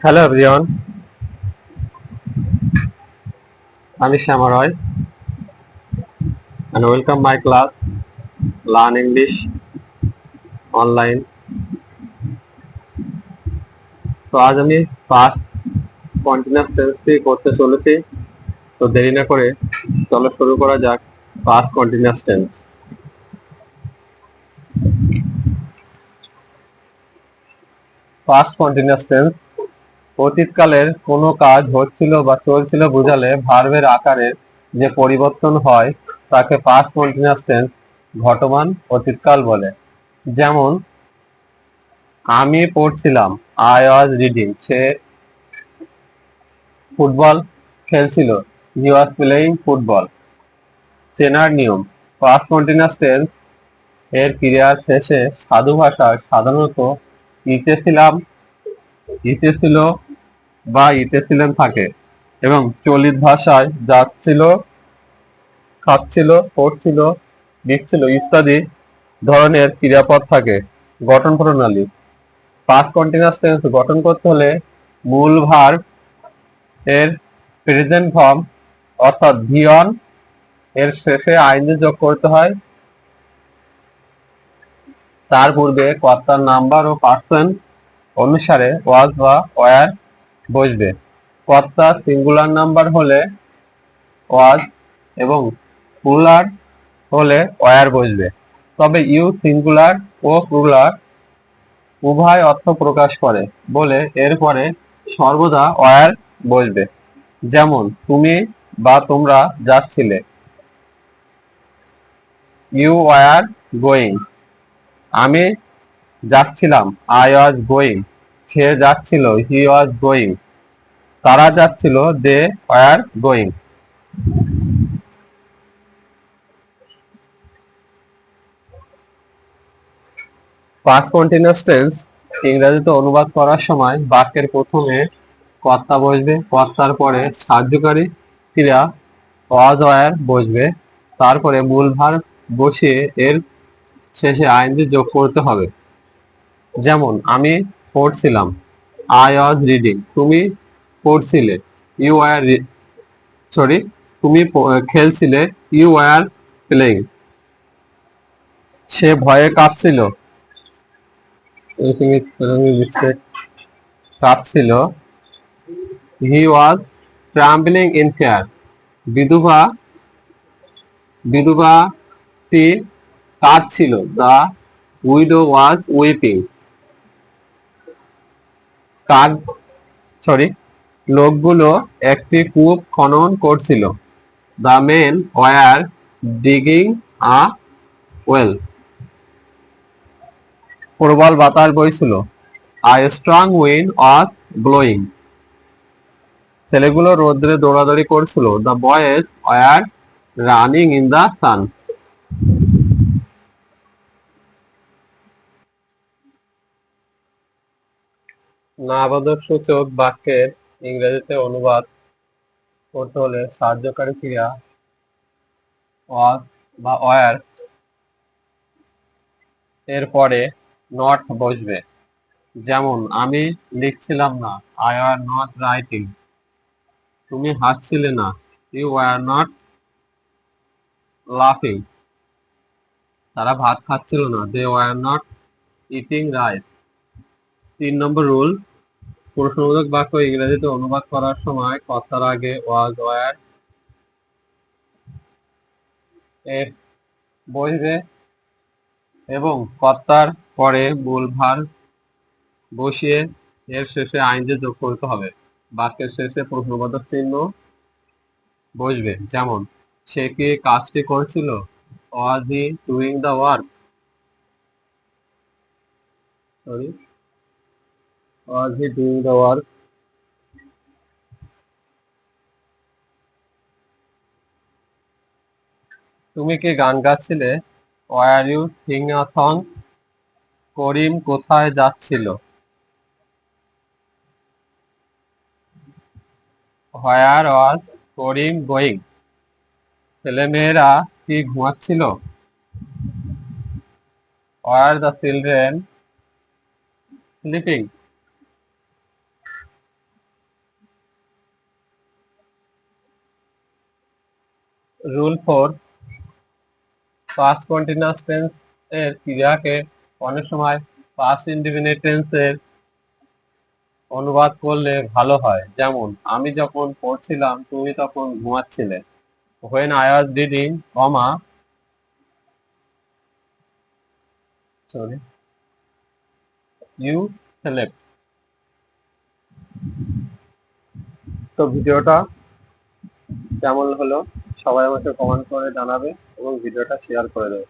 Hello everyone, আমি শ্যামা রয় and welcome my class Learn English Online. তো আজ আমি past continuous tense করতে চলেছি। তো দেরি না করে চলো শুরু করা যাক past continuous tense. Past continuous tense অতীতকালের কোনো কাজ হচ্ছিল বা চলছিল বোঝালে ভার্বের আকারের যে পরিবর্তন হয় তাকে past continuous tense ঘটমান অতীতকাল বলে। যেমন আমি পড়ছিলাম, I was reading, say football খেলছিল, হি ওয়াজ প্লেয়িং ফুটবল। চেনার নিয়ম, পাস্ট কন্টিনিউয়াস টেন্স এর ক্রিয়ার শেষে সাধু ভাষায় সাধারণত ইতেছিলাম, ইতেছিল বা ইতেছিলেন থাকে এবং চলিত ভাষায় যাচ্ছিল, খাচ্ছিল, পড়ছিল, দিচ্ছিল ইত্যাদি ধরনের ক্রিয়াপদ থাকে। গঠন প্রণালী, পাস্ট কন্টিনিউয়াস টেন্স গঠন করতে হলে মূল ভার্ব এর প্রেজেন্ট ফর্ম অর্থাৎ ভি অন এর শেষে আইনজি যোগ করতে হয়। তার পূর্বে কর্তার নাম্বার ও পার্সন অনুসারে ওয়াজ বা ওয়ার বসবে। কর্তা সিঙ্গুলার নাম্বার হলে ওয়াজ এবং প্লুরাল হলে ওয়ার বসবে। তবে ইউ সিঙ্গুলার ও প্লুরাল উভয় অর্থ প্রকাশ করে বলে এরপরে সর্বদা ওয়ার বসবে। যেমন তুমি বা তোমরা যাচ্ছিলে, ইউ ওয়ার গোয়িং। আমি যাচ্ছিলাম, আই ওয়াজ গোয়িং। সে যাচ্ছিল, হি ওয়াজ গোয়িং। তারা যাচ্ছিল, they were going. Past continuous tense ইংরেজিতে অনুবাদ করার সময় বাক্যের প্রথমে কর্তা বসবে, কর্তার পরে সাহায্যকারী ক্রিয়া ওয়াজ ওয়ার বসবে, তারপরে মূল ভার্ব বসিয়ে এর শেষে আইনজি যোগ করতে হবে। যেমন আমি পড়ছিলাম, আই ওয়াজ রিডিং। তুমি পড়ছিলে, ইউ ওয়ার সরি তুমি খেলছিলে, ইউ ওয়ার প্লেইং। সে ভয়ে কাঁপছিল, কাঁপছিল, হি ওয়াজ ট্রাম্বলিং ইন ফিয়ার। বিধবা বিধবাটি কাঁদছিল, দ্য উইডো ওয়াজ উইপিং। কাক সরি লোকগুলো একটি কূপ খনন করছিল, the men were digging a well. প্রবল বাতাস বইছিল, a strong wind was blowing. ছেলেগুলো রোদ্রে দৌড়াদৌড়ি করছিল, the boys were running in the sun. নাবাদক সূচক বাক্যের ইংরেজিতে অনুবাদ করতে হলে সাহায্যকারী ক্রিয়া ওয়াজ বা ওয়ার এর পরে নট বসবে। যেমন আমি লিখছিলাম না, আই ওয়ার নট রাইটিং। তুমি হাসছিলে না, ইউ ওয়ার নট লাফিং। তারা ভাত খাচ্ছিল না, they were not eating rice. 3 number rule, প্রশ্নবোধক বাক্য ইংরেজিতে অনুবাদ করার সময় কর্তার আগে ওয়াজ ওয়ার এর বসবে এবং কর্তার পরে মূল ভার্ব বসিয়ে এর শেষে আইনজি যোগ করতে হবে। বাক্যের শেষে প্রশ্নবোধক চিহ্ন বসবে। যেমন সে কি কাজটি করছিল, was he doing the work. Sorry, was he doing the work. তুমি কি গান গাচ্ছিলে, were you sing a song. করিম কোথায় যাচ্ছিল, হোয়ার ওয়াজ করিম গোয়িং। ছেলেমেয়েরা কি ঘুমাচ্ছিল, were the children sleeping. Rule 4, past continuous tense এর ক্রিয়াকে অনেক সময় পাস্ট ইনডিফিনিট টেন্স এর অনুবাদ করলে ভালো হয়, যেমন আমি যখন পড়ছিলাম তুমি তখন ঘুমাচ্ছিলে। When I was reading, you slept. তো ভিডিওটা কেমন হলো সবাই আমাকে কমেন্ট করে জানাবে এবং ভিডিওটা শেয়ার করে দেবে।